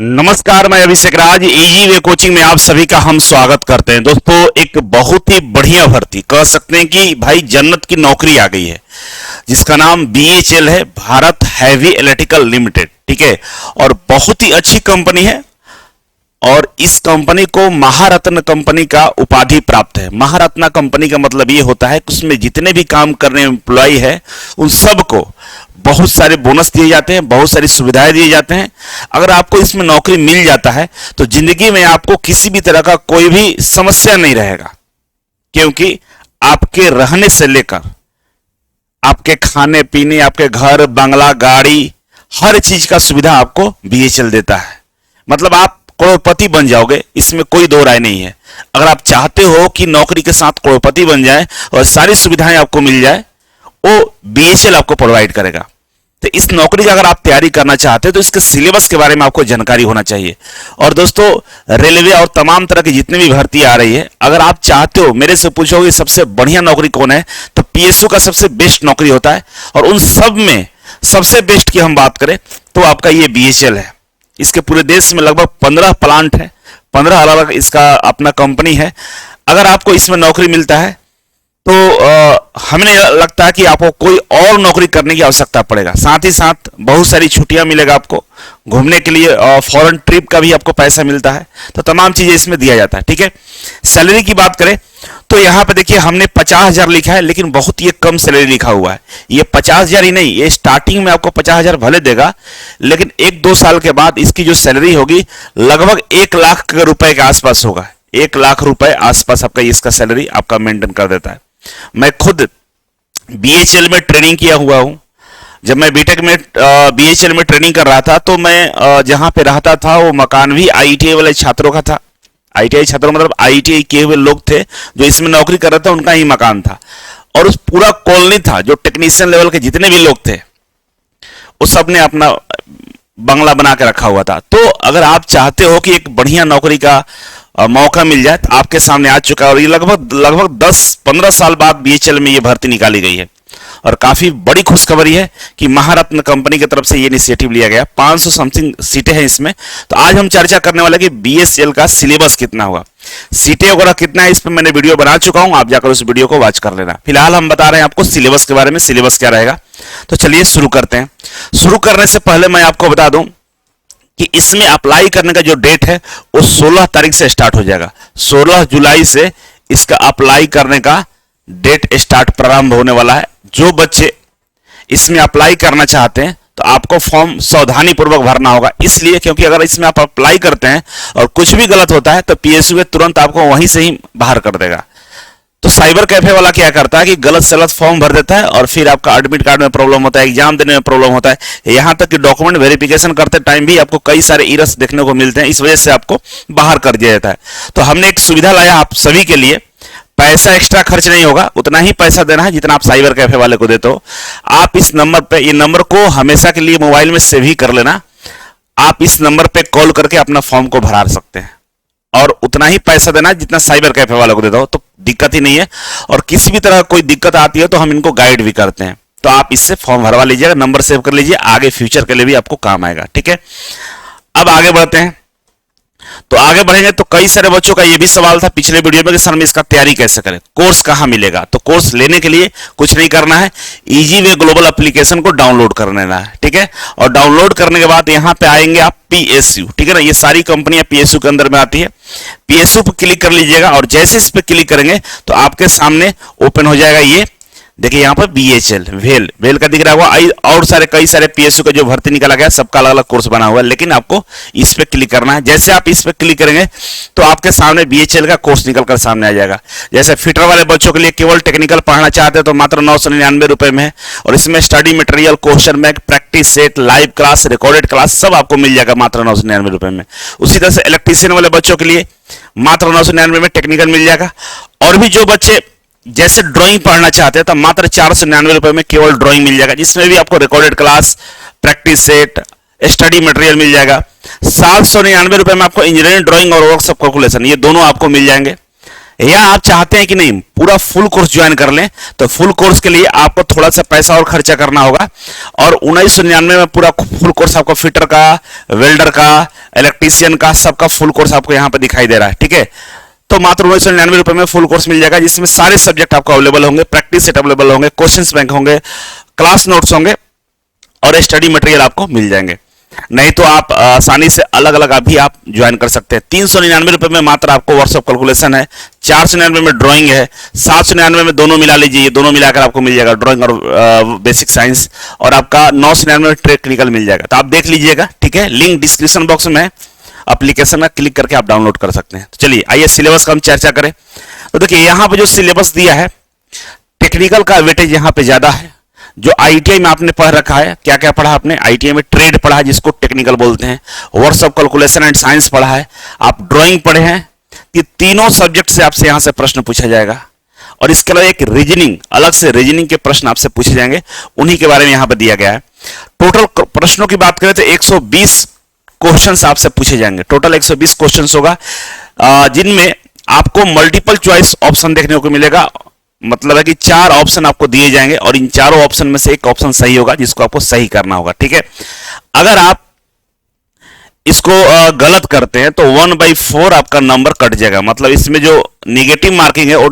नमस्कार, मैं अभिषेक राज easy way coaching में आप सभी का हम स्वागत करते हैं। दोस्तों, एक बहुत ही बढ़िया भर्ती कह सकते हैं कि भाई जन्नत की नौकरी आ गई है, जिसका नाम बीएचएल है, भारत हैवी इलेक्ट्रिकल लिमिटेड। ठीक है, और बहुत ही अच्छी कंपनी है और इस कंपनी को महारत्न कंपनी का उपाधि प्राप्त है। महारत्न कंपनी का मतलब ये होता है कि उसमें जितने भी काम करने एम्प्लॉय है उन सबको बहुत सारे बोनस दिए जाते हैं, बहुत सारी सुविधाएं दिए जाते हैं। अगर आपको इसमें नौकरी मिल जाता है तो जिंदगी में आपको किसी भी तरह का कोई भी समस्या नहीं रहेगा, क्योंकि आपके रहने से लेकर आपके खाने पीने, आपके घर बंगला गाड़ी, हर चीज का सुविधा आपको बीएचएल देता है। मतलब आप करोड़पति बन जाओगे, इसमें कोई दो राय नहीं है। अगर आप चाहते हो कि नौकरी के साथ करोड़पति बन जाए और सारी सुविधाएं आपको मिल जाए, वो बीएचएल आपको प्रोवाइड करेगा। तो इस नौकरी की अगर आप तैयारी करना चाहते हो तो इसके सिलेबस के बारे में आपको जानकारी होना चाहिए। और दोस्तों, रेलवे और तमाम तरह की जितनी भी भर्ती आ रही है, अगर आप चाहते हो, मेरे से पूछोगे सबसे बढ़िया नौकरी कौन है, तो पीएसयू का सबसे बेस्ट नौकरी होता है। और उन सब में सबसे बेस्ट की हम बात करें तो आपका ये बीएचएल है। इसके पूरे देश में लगभग 15 प्लांट है, 15 अलग अलग इसका अपना कंपनी है। अगर आपको इसमें नौकरी मिलता है तो हमें लगता है कि आपको कोई और नौकरी करने की आवश्यकता पड़ेगा। साथ ही साथ बहुत सारी छुट्टियां मिलेगा आपको घूमने के लिए, और फॉरेन ट्रिप का भी आपको पैसा मिलता है। तो तमाम चीजें इसमें दिया जाता है। ठीक है, सैलरी की बात करें तो यहाँ पे देखिए हमने 50,000 लिखा है, लेकिन बहुत ये कम सैलरी लिखा हुआ है। ये 50,000 ही नहीं, ये स्टार्टिंग में आपको 50,000 भले देगा, लेकिन 1-2 साल के बाद इसकी जो सैलरी होगी लगभग 1 लाख रुपए के आसपास होगा। 1 लाख रुपए आसपास आपका इसका सैलरी आपका मेंटेन कर देता है। मैं खुद बीएचएल में ट्रेनिंग किया हुआ हूं। जब मैं बीटेक में बीएचएल में ट्रेनिंग कर रहा था तो मैं जहां पे रहता था वो मकान भी आईटीआई वाले छात्रों का था। आईटीआई छात्रों मतलब आईटीआई किए हुए लोग थे जो इसमें नौकरी कर रहे थे, उनका ही मकान था। और उस पूरा कॉलोनी था, जो टेक्नीशियन लेवल के जितने भी लोग थे उस सब ने अपना बंगला बना के रखा हुआ था। तो अगर आप चाहते हो कि एक बढ़िया नौकरी का मौका मिल जाए तो आपके सामने आ चुका है। और ये लगभग 10-15 साल बाद बीएचएल में ये भर्ती निकाली गई है। और काफी बड़ी खुशखबरी है कि महारत्न कंपनी की तरफ से ये इनिशिएटिव लिया गया। 500 समथिंग सीटें हैं इसमें। तो आज हम चर्चा करने वाले कि बीएचएल का सिलेबस कितना होगा, सीटें वगैरह कितना है, इस पर मैंने वीडियो बना चुका हूं, आप जाकर उस वीडियो को वॉच कर लेना। फिलहाल हम बता रहे हैं आपको सिलेबस के बारे में, सिलेबस क्या रहेगा। तो चलिए शुरू करते हैं। शुरू करने से पहले मैं आपको बता दूं कि इसमें अप्लाई करने का जो डेट है वो 16 तारीख से स्टार्ट हो जाएगा। 16 जुलाई से इसका अप्लाई करने का डेट स्टार्ट प्रारंभ होने वाला है। जो बच्चे इसमें अप्लाई करना चाहते हैं तो आपको फॉर्म सावधानी पूर्वक भरना होगा, इसलिए क्योंकि अगर इसमें आप अप्लाई करते हैं और कुछ भी गलत होता है तो पीएसयू तुरंत आपको वहीं से ही बाहर कर देगा। तो साइबर कैफे वाला क्या करता है कि गलत से गलत फॉर्म भर देता है और फिर आपका एडमिट कार्ड में प्रॉब्लम होता है, एग्जाम देने में प्रॉब्लम होता है, यहां तक कि डॉक्यूमेंट वेरिफिकेशन करते टाइम भी आपको कई सारे इरर्स देखने को मिलते हैं। इस वजह से आपको बाहर कर दिया जाता है। तो हमने एक सुविधा लाया आप सभी के लिए। पैसा एक्स्ट्रा खर्च नहीं होगा, उतना ही पैसा देना है जितना आप साइबर कैफे वाले को देते हो। आप इस नंबर पे, ये नंबर को हमेशा के लिए मोबाइल में सेव ही कर लेना। आप इस नंबर पे कॉल करके अपना फॉर्म को भरा सकते हैं और उतना ही पैसा देना जितना साइबर कैफे वालों को देता हो, तो दिक्कत ही नहीं है। और किसी भी तरह कोई दिक्कत आती है तो हम इनको गाइड भी करते हैं। तो आप इससे फॉर्म भरवा लीजिएगा, नंबर सेव कर लीजिए, आगे फ्यूचर के लिए भी आपको काम आएगा। ठीक है, अब आगे बढ़ते हैं। तो आगे बढ़ेंगे तो कई सारे बच्चों का ये भी सवाल था पिछले वीडियो में कि सर मैं इसका तैयारी कैसे करें, कोर्स कहां मिलेगा। तो कोर्स लेने के लिए कुछ नहीं करना है, इजी वे ग्लोबल एप्लीकेशन को डाउनलोड कर लेना है। ठीक है, और डाउनलोड करने के बाद यहां पे आएंगे आप पीएसयू। ठीक है ना, ये सारी कंपनियां पीएसयू के अंदर में आती है। पीएसयू पर क्लिक कर लीजिएगा और जैसे इस पर क्लिक करेंगे तो आपके सामने ओपन हो जाएगा ये देखिए यहाँ पर बीएचएल वेल का दिख रहा होगा। और कई सारे पीएसयू का जो भर्ती निकाला गया सबका अलग अलग कोर्स बना हुआ है, लेकिन आपको इस पे क्लिक करना है। जैसे आप इस पे क्लिक करेंगे तो आपके सामने बीएचएल का कोर्स निकलकर सामने आ जाएगा। जैसे फिटर वाले बच्चों के लिए केवल टेक्निकल पढ़ना चाहते हैं तो मात्र 999 रुपए में है। और इसमें study material, question bank, practice set, live class, recorded class सब आपको मिल जाएगा मात्र 999 रुपए में। उसी तरह से इलेक्ट्रीशियन वाले बच्चों के लिए मात्र 999 में टेक्निकल मिल जाएगा। और भी जो बच्चे जैसे ड्राइंग पढ़ना चाहते हैं तो मात्र 499 रुपए में केवल ड्राइंग मिल जाएगा, जिसमें भी आपको recorded class, practice set, study material मिल जाएगा। 799 रुपए में आपको इंजीनियरिंग ड्राइंग और वर्कशॉप कैलकुलेशन, ये दोनों आपको मिल जाएंगे। या आप चाहते हैं कि नहीं पूरा फुल कोर्स ज्वाइन कर लें तो फुल कोर्स के लिए आपको थोड़ा सा पैसा और खर्चा करना होगा। और 1999 में पूरा फुल कोर्स आपको फिटर का, वेल्डर का, इलेक्ट्रीशियन का, सबका फुल कोर्स आपको यहाँ पे दिखाई दे रहा है, ठीक है। तो मात्र 1999 रुपए में फुल कोर्स मिल जाएगा, जिसमें सारे सब्जेक्ट आपको अवेलेबल होंगे, प्रैक्टिस सेट अवेलेबल होंगे, क्वेश्चंस बैंक होंगे, क्लास नोट्स होंगे और स्टडी मटेरियल आपको मिल जाएंगे। नहीं तो आप आसानी से अलग अलग अभी आप ज्वाइन कर सकते हैं। 399 रुपए में मात्र आपको वर्कशॉप कैलकुलेशन है, 499 में ड्राइंग है, 799 में दोनों मिला लीजिए, ये दोनों मिलाकर आपको मिल जाएगा ड्राइंग और बेसिक साइंस, और आपका 999 में टेक्निकल मिल जाएगा। तो आप देख लीजिएगा, ठीक है। लिंक डिस्क्रिप्शन बॉक्स में है, एप्लीकेशन में क्लिक करके आप डाउनलोड कर सकते हैं। तो चलिए आइए सिलेबस का हम चर्चा करें। तो देखिए यहाँ पे जो सिलेबस दिया है, टेक्निकल का वेटेज यहाँ पे ज्यादा है। जो आईटीआई में आपने पढ़ रखा है, क्या क्या पढ़ा आपने? आईटीआई में ट्रेड पढ़ा है जिसको टेक्निकल बोलते हैं, वर्कशॉप कैलकुलेशन एंड साइंस पढ़ा है, आप ड्राइंग पढ़े हैं। ये तीनों सब्जेक्ट से आपसे यहां से प्रश्न पूछा जाएगा, और इसके अलावा एक रीजनिंग, अलग से रीजनिंग के प्रश्न आपसे पूछे जाएंगे, उन्हीं के बारे में यहां पर दिया गया है। टोटल प्रश्नों की बात करें तो 120 क्वेश्चंस आपसे पूछे जाएंगे। टोटल 120 क्वेश्चंस होगा, जिनमें आपको मल्टीपल चॉइस ऑप्शन देखने को मिलेगा। मतलब है कि 4 ऑप्शन आपको दिए जाएंगे और इन चारों ऑप्शन में से एक ऑप्शन सही होगा, जिसको आपको सही करना होगा, ठीक है। अगर आप इसको गलत करते हैं तो 1/4 आपका नंबर कट जाएगा। मतलब इसमें जो निगेटिव मार्किंग है वो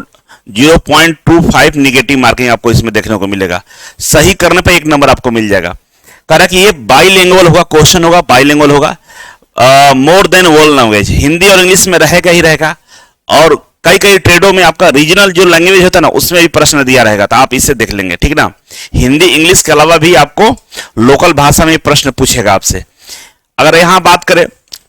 0.25 निगेटिव मार्किंग आपको इसमें देखने को मिलेगा। सही करने पर 1 नंबर आपको मिल जाएगा। कह कि ये बाइलिंगुअल होगा, क्वेश्चन होगा बाइलिंगुअल होगा, more than one language, Hindi और इंग्लिश में रहेगा ही रहेगा। और कई कई ट्रेडों में आपका रीजनल जो लैंग्वेज होता है ना, उसमें भी प्रश्न दिया रहेगा, तो आप इसे देख लेंगे, ठीक ना। हिंदी इंग्लिश के अलावा भी आपको लोकल भाषा में प्रश्न पूछेगा आपसे। अगर यहां बात करें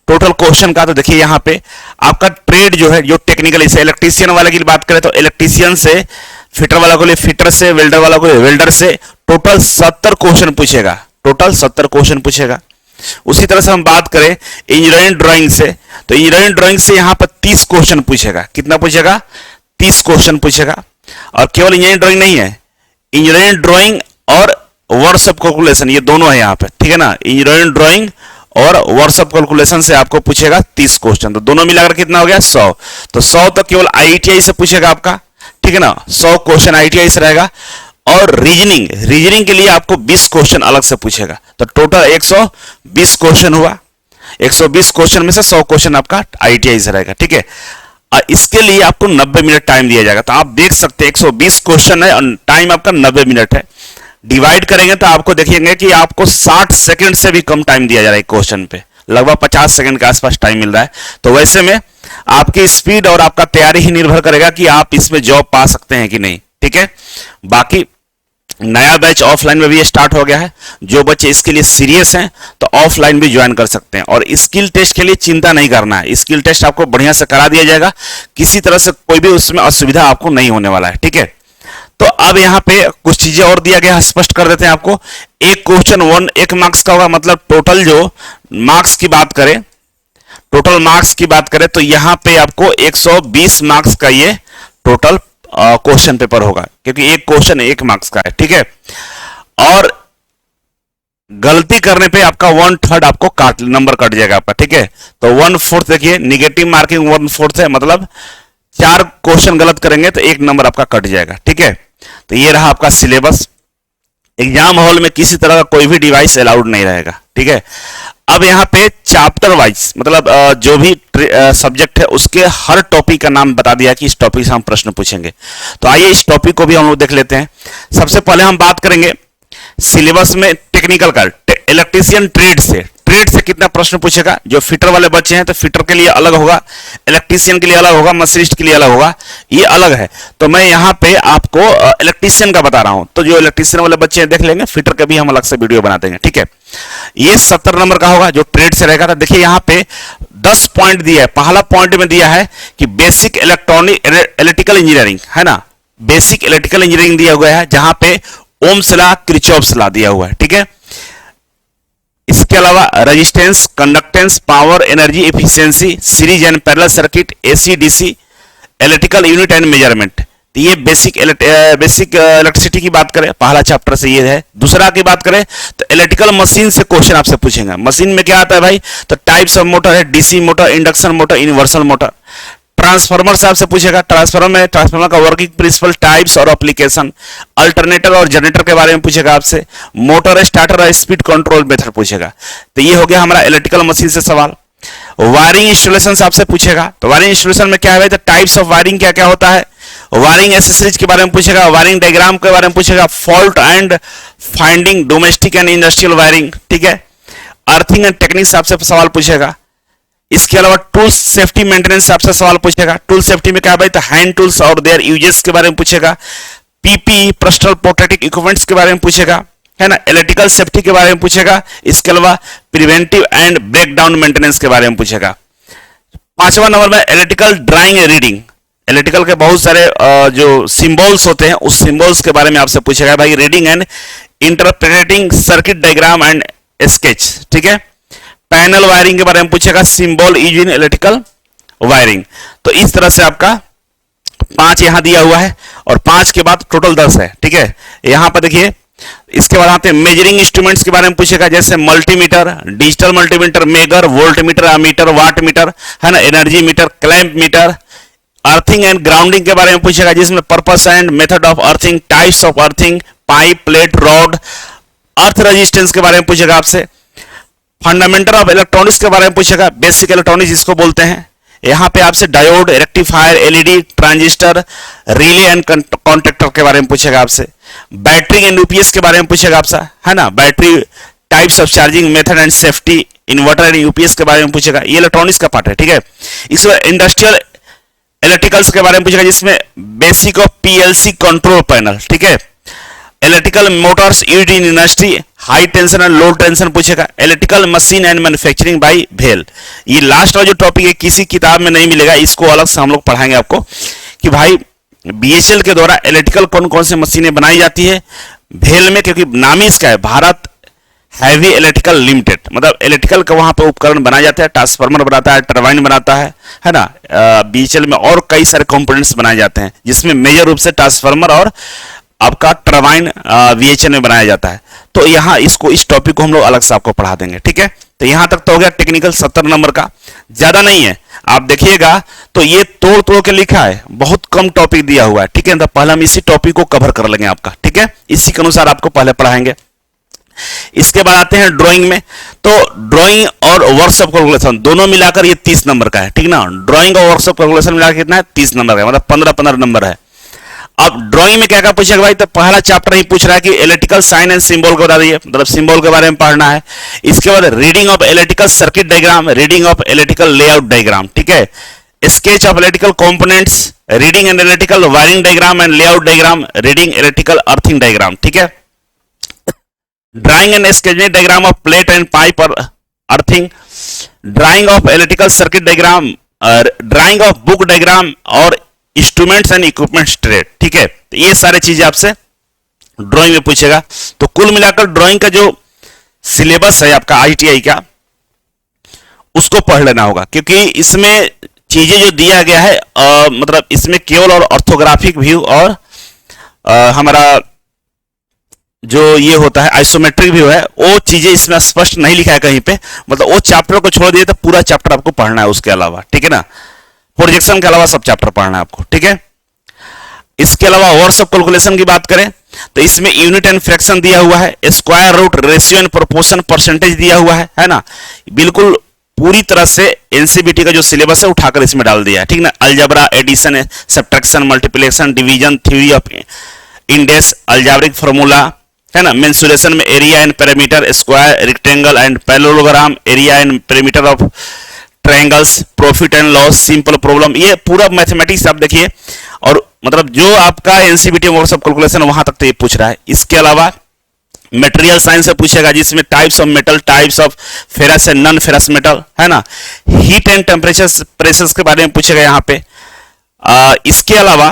टोटल क्वेश्चन का, तो देखिए यहां पे आपका ट्रेड जो है, जो टेक्निकल, इसे इलेक्ट्रीशियन वाले की बात करें तो इलेक्ट्रीशियन से, फिटर वाला को लिए फिटर से, वेल्डर वाला को लिए वेल्डर से, टोटल 70 क्वेश्चन पूछेगा। टोटल 70 क्वेश्चन पूछेगा। उसी तरह से हम बात करें इंजीनियरिंग ड्राइंग से, तो इंजीनियरिंग ड्राइंग से यहां पर 30 क्वेश्चन पूछेगा। कितना पूछेगा? 30 क्वेश्चन पूछेगा। और केवल इंजीनियरिंग ड्राइंग नहीं है, इंजीनियरिंग ड्राइंग और वर्कशॉप कैलकुलेशन, ये दोनों है यहाँ पे, ठीक है ना। इंजीनियरिंग ड्राइंग और वर्कशॉप कैलकुलेशन से आपको पूछेगा 30 क्वेश्चन। तो दोनों मिलाकर कितना हो गया? 100। तो 100 तो केवल आईटीआई से पूछेगा आपका, ठीक है ना। 100 क्वेश्चन आईटीआई से रहेगा। और रीजनिंग के लिए आपको 20 क्वेश्चन अलग से पूछेगा। तो टोटल 120 क्वेश्चन हुआ। 120 क्वेश्चन में से 100 क्वेश्चन आपका आईटीआई से रहेगा, ठीक है। और इसके लिए आपको 90 मिनट टाइम दिया जाएगा। तो आप देख सकते हैं 120 क्वेश्चन है और टाइम आपका 90 मिनट है। डिवाइड करेंगे तो आपको देखेंगे कि आपको 60 सेकंड से भी कम टाइम दिया जा रहा है क्वेश्चन पे, लगभग 50 सेकंड के आसपास टाइम मिल रहा है। तो वैसे में आपकी स्पीड और आपका तैयारी ही निर्भर करेगा कि आप इसमें जॉब पा सकते हैं कि नहीं, ठीक है। बाकी नया बैच ऑफलाइन में भी स्टार्ट हो गया है। जो बच्चे इसके लिए सीरियस हैं तो ऑफलाइन भी ज्वाइन कर सकते हैं। और स्किल टेस्ट के लिए चिंता नहीं करना है, स्किल टेस्ट आपको बढ़िया से करा दिया जाएगा, किसी तरह से कोई भी उसमें असुविधा आपको नहीं होने वाला है, ठीक है। तो अब यहाँ पे कुछ चीजें और दिया गया है, स्पष्ट कर देते हैं आपको। एक क्वेश्चन 1 मार्क्स का होगा। मतलब टोटल जो मार्क्स की बात करें, टोटल मार्क्स की बात करें तो यहाँ पे आपको 120 मार्क्स का ये टोटल क्वेश्चन पेपर होगा, क्योंकि एक क्वेश्चन 1 मार्क्स का है, ठीक है। और गलती करने पे आपका 1/3 आपको नंबर कट जाएगा आपका, ठीक है। तो 1/4 देखिए, निगेटिव मार्किंग 1/4 है, मतलब 4 क्वेश्चन गलत करेंगे तो 1 नंबर आपका कट जाएगा, ठीक है। तो ये रहा आपका सिलेबस। एग्जाम हॉल में किसी तरह का कोई भी डिवाइस अलाउड नहीं रहेगा, ठीक है। अब यहाँ पे चैप्टर वाइज, मतलब जो भी सब्जेक्ट है उसके हर टॉपिक का नाम बता दिया कि इस टॉपिक से हम प्रश्न पूछेंगे। तो आइए इस टॉपिक को भी हम लोग देख लेते हैं। सबसे पहले हम बात करेंगे सिलेबस में टेक्निकल का, इलेक्ट्रीशियन ट्रेड से कितना प्रश्न पूछेगा। जो फिटर वाले बच्चे हैं तो फिटर के लिए अलग होगा, इलेक्ट्रीशियन के लिए अलग होगा, मशीनिस्ट के लिए अलग होगा, ये अलग है। तो मैं यहाँ पे आपको इलेक्ट्रीशियन का बता रहा हूं। तो जो इलेक्ट्रीशियन वाले बच्चे हैं देख लेंगे, फिटर के भी हम अलग से वीडियो बना देंगे, ठीक है। ये 70 नंबर का होगा जो ट्रेड से रहेगा। तो देखिए यहाँ पे 10 पॉइंट दिया है। पहला पॉइंट में दिया है कि बेसिक इलेक्ट्रिकल इंजीनियरिंग, है ना, बेसिक इलेक्ट्रिकल इंजीनियरिंग दिया हुआ है, जहां पे ओम्स लॉ, किरचॉफ्स लॉ दिया हुआ है, ठीक है। इसके अलावा resistance, conductance, power, energy efficiency, series and parallel circuit, AC DC, electrical unit and measurement. तो ये बेसिक इलेक्ट्रिसिटी की बात करें, पहला चैप्टर से ये है। दूसरा की बात करें तो इलेक्ट्रिकल मशीन से क्वेश्चन आपसे पूछेंगे। मशीन में क्या आता है भाई? तो टाइप्स ऑफ मोटर है, DC motor, induction motor, universal motor. Transformer से आपसे पूछेगा, ट्रांसफार्मर का वर्किंग प्रिंसिपल, टाइप्स और एप्लीकेशन। अल्टरनेटर और जनरेटर के बारे में पूछेगा आपसे। मोटर स्टार्टर और स्पीड कंट्रोल मेथड पूछेगा। तो ये हो गया हमारा इलेक्ट्रिकल मशीन से सवाल। वायरिंग इंस्टॉलेशन से आपसे पूछेगा। तो वायरिंग इंस्टॉलेशन में क्या है भाई, तो टाइप्स ऑफ वायरिंग क्या क्या होता है, वायरिंग एसेसरीज के बारे में पूछेगा, वायरिंग डायग्राम के बारे में पूछेगा, fault and finding domestic and industrial wiring, ठीक है, अर्थिंग एंड टेक्निक से आपसे सवाल पूछेगा। इसके अलावा टूल्स सेफ्टी मेंटेनेंस से आपसे सवाल पूछेगा। टूल सेफ्टी में क्या है भाई, तो हैंड टूल्स और देयर यूजेस के बारे में पूछेगा, पीपी पर्सनल प्रोटेक्टिव इक्विपमेंट्स के बारे में पूछेगा, है ना, इलेक्ट्रिकल सेफ्टी के बारे में पूछेगा। इसके अलावा प्रिवेंटिव एंड ब्रेकडाउन मेंटेनेंस के बारे में पूछेगा। 5वां नंबर में electrical drawing and reading, electrical के बहुत सारे जो सिंबल्स होते हैं उस सिंबल्स के बारे में आपसे पूछेगा भाई, reading and interpreting circuit diagram and sketch, ठीक है। पैनल वायरिंग के बारे में पूछेगा, symbol use in electrical wiring. तो इस तरह से आपका 5 यहां दिया हुआ है और 5 के बाद टोटल 10 है, ठीक है। यहां पर देखिए, इसके बाद आते हैं मेजरिंग इंस्ट्रूमेंट्स के बारे में पूछेगा, जैसे multimeter, digital multimeter, megger, volt meter, ammeter, watt meter, है ना, energy meter, clamp meter. Earthing and grounding के बारे में पूछेगा, जिसमें purpose and method of earthing, types of earthing, pipe, plate, rod, earth resistance के बारे में पूछेगा आपसे। फंडामेंटल ऑफ इलेक्ट्रॉनिक्स के बारे में पूछेगा, बेसिक इलेक्ट्रॉनिक्स जिसको बोलते हैं। यहां पे आपसे diode, rectifier, LED, transistor, relay and contactor के बारे में पूछेगा आपसे। बैटरी एंड यूपीएस के बारे में पूछेगा आपसे, है ना, battery, types of charging method and safety, inverter and UPS के बारे में पूछेगा। ये इलेक्ट्रॉनिक्स का पार्ट है, ठीक है। इसमें इंडस्ट्रियल इलेक्ट्रिकल्स के बारे में पूछेगा, जिसमें basic of PLC control panel, ठीक है। Electrical motors used in industry, high tension and low tension पूछेगा। Electrical machine and manufacturing by भेल। ये लास्ट वाला जो टॉपिक है किसी किताब में नहीं मिलेगा, इसको अलग से हम लोग पढ़ाएंगे आपको कि भाई बीएचईएल के द्वारा इलेक्ट्रिकल कौन कौन से मशीनें बनाई जाती है भेल में, क्योंकि नाम ही इसका है भारत हैवी इलेक्ट्रिकल लिमिटेड, मतलब इलेक्ट्रिकल का वहां पे उपकरण बनाया जाता है, ट्रांसफार्मर बनाता है, टरबाइन बनाता है ना। बीएचईएल में और कई सारे कंपोनेंट्स बनाए जाते हैं, जिसमें मेजर रूप से ट्रांसफार्मर और आपका टरबाइन बीएचईएल में बनाया जाता है। तो यहाँ इसको, इस टॉपिक को हम लोग अलग से आपको पढ़ा देंगे, ठीक है। तो यहां तक तो हो गया टेक्निकल 70 नंबर का, ज्यादा नहीं है। आप देखिएगा तो ये तोड़ तोड़ के लिखा है, बहुत कम टॉपिक दिया हुआ है, ठीक है। तो पहले हम इसी टॉपिक को कवर कर लेंगे आपका, ठीक है, इसी के अनुसार आपको पहले पढ़ाएंगे। इसके बाद आते हैं ड्राइंग में। तो ड्राइंग और वर्कशॉप कैलकुलेशन दोनों मिलाकर ये 30 नंबर का है, ठीक ना। ड्राइंग और वर्कशॉप कैलकुलेशन मिलाकर कितना है, 30 नंबर का, मतलब 15-15 नंबर है। अब ड्राइंग में क्या क्या पूछेगा भाई, तो पहला चैप्टर ही पूछ रहा है कि इलेक्ट्रिकल साइन एंड सिंबल को बता दीजिए, मतलब सिंबल के बारे में पढ़ना है। इसके बाद reading of electrical circuit diagram, reading of electrical layout diagram, ठीक है। Sketch of electrical components, reading and electrical wiring diagram and layout diagram, reading electrical earthing diagram, ठीक है। Drawing and sketching diagram of plate and pipe और earthing, drawing of electrical circuit diagram, drawing of block diagram और instruments and equipments trade, ठीक है। तो ये सारी चीजें आपसे ड्राइंग में पूछेगा। तो कुल मिलाकर ड्राइंग का जो सिलेबस है आपका आईटीआई का, उसको पढ़ लेना होगा, क्योंकि इसमें चीजें जो दिया गया है मतलब इसमें केवल और ऑर्थोग्राफिक व्यू और हमारा जो ये होता है आइसोमेट्रिक व्यू है, वो चीजें इसमें स्पष्ट नहीं लिखा है कहीं पे, मतलब वो चैप्टर को छोड़ दिए तो पूरा चैप्टर आपको पढ़ना है उसके अलावा, ठीक है ना। प्रोजेक्शन के अलावा सब चैप्टर पढ़ना है आपको, ठीक है। इसके अलावा वर्कशॉप कैलकुलेशन की बात करें तो इसमें यूनिट एंड फ्रैक्शन दिया हुआ है, square root, ratio and proportion, percentage दिया हुआ है ना। बिल्कुल पूरी तरह से एनसीबीटी का जो सिलेबस है उठाकर इसमें डाल दिया है, ठीक ना। Algebra, addition, subtraction, multiplication, division, theory of index, algebraic formula, है ना। मेंसुरेशन में area and perimeter, square, rectangle and parallelogram, area and perimeter of triangles, profit and loss, simple problem, ये पूरा मैथमेटिक्स आप देखिए। और मतलब जो आपका एनसीबीटी वर्कशॉप कैलकुलेशन वहां तक तो ये पूछ रहा है। इसके अलावा मटेरियल साइंस से पूछेगा, जिसमें types of metal, types of ferrous and non ferrous metal, है ना। हीट एंड टेम्परेचर प्रेशर्स के बारे में पूछेगा यहाँ पे। इसके अलावा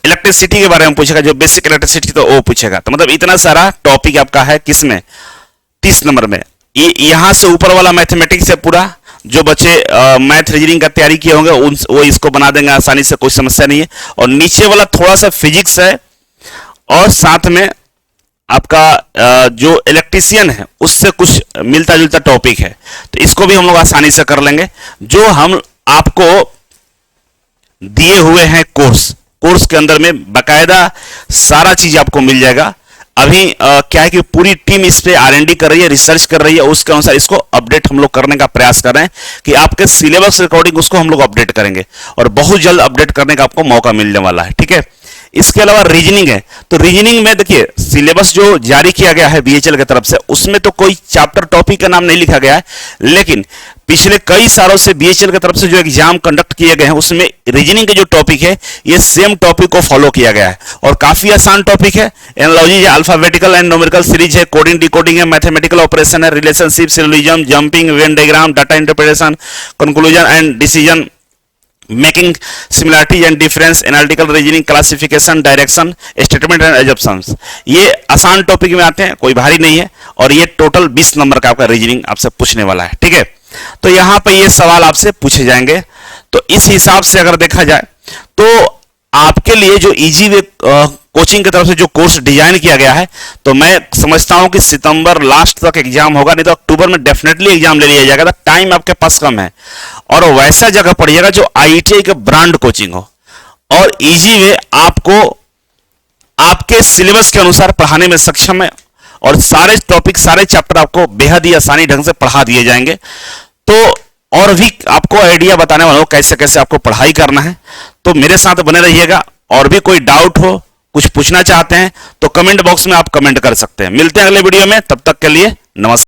इलेक्ट्रिसिटी के बारे में पूछेगा, जो बेसिक इलेक्ट्रिसिटी तो वो पूछेगा। तो मतलब इतना सारा टॉपिक आपका है किसमें, 30 नंबर में। ये यहां से ऊपर वाला मैथमेटिक्स है पूरा, जो बच्चे मैथ रीजनिंग का तैयारी किए होंगे वो इसको बना देंगे आसानी से, कोई समस्या नहीं है। और नीचे वाला थोड़ा सा फिजिक्स है और साथ में आपका जो इलेक्ट्रीशियन है उससे कुछ मिलता जुलता टॉपिक है, तो इसको भी हम लोग आसानी से कर लेंगे। जो हम आपको दिए हुए हैं कोर्स के अंदर में बाकायदा सारा चीज आपको मिल जाएगा। अभी क्या है कि पूरी टीम इस पे R&D कर रही है, रिसर्च कर रही है, उसके अनुसार इसको अपडेट हम लोग करने का प्रयास कर रहे हैं कि आपके सिलेबस अकॉर्डिंग उसको हम लोग अपडेट करेंगे और बहुत जल्द अपडेट करने का आपको मौका मिलने वाला है। ठीक है, इसके अलावा रीजनिंग है, तो रीजनिंग में देखिए सिलेबस जो जारी किया गया है BHL की तरफ से उसमें तो कोई चैप्टर टॉपिक का नाम नहीं लिखा गया है, लेकिन पिछले कई सालों से BHL की तरफ से जो एग्जाम कंडक्ट किए गए हैं उसमें रीजनिंग के जो टॉपिक है ये सेम टॉपिक को फॉलो किया गया है और काफी आसान टॉपिक है। एनालॉजी है, अल्फाबेटिकल एंड न्यूमेरिकल सीरीज है, कोडिंग डिकोडिंग है, मैथमेटिकल ऑपरेशन है, relationship, syllogism, jumping, Venn diagram, data interpretation, conclusion and decision making, similarity and difference, analytical reasoning, classification, direction, statement and assumptions, ये आसान topic में आते हैं, कोई भारी नहीं है और ये टोटल 20 नंबर का आपका रीजनिंग आपसे पूछने वाला है। ठीक है, तो यहां पे ये सवाल आपसे पूछे जाएंगे। तो इस हिसाब से अगर देखा जाए तो आपके लिए जो इजी वे कोचिंग की तरफ से जो कोर्स डिजाइन किया गया है, तो मैं समझता हूं कि सितंबर लास्ट तक एग्जाम होगा, नहीं तो अक्टूबर में डेफिनेटली एग्जाम ले लिया जाएगा। टाइम आपके पास कम है और वैसा जगह पड़िएगा जो IITI के ब्रांड कोचिंग हो और इजी वे आपको आपके सिलेबस के अनुसार पढ़ाने में सक्षम है और सारे टॉपिक, सारे चैप्टर आपको बेहद ही आसानी ढंग से पढ़ा दिए जाएंगे। तो और भी आपको आइडिया बताने वाला हूं कैसे कैसे आपको पढ़ाई करना है, तो मेरे साथ बने रहिएगा। और भी कोई डाउट हो, कुछ पूछना चाहते हैं तो कमेंट बॉक्स में आप कमेंट कर सकते हैं। मिलते हैं अगले वीडियो में, तब तक के लिए नमस्कार।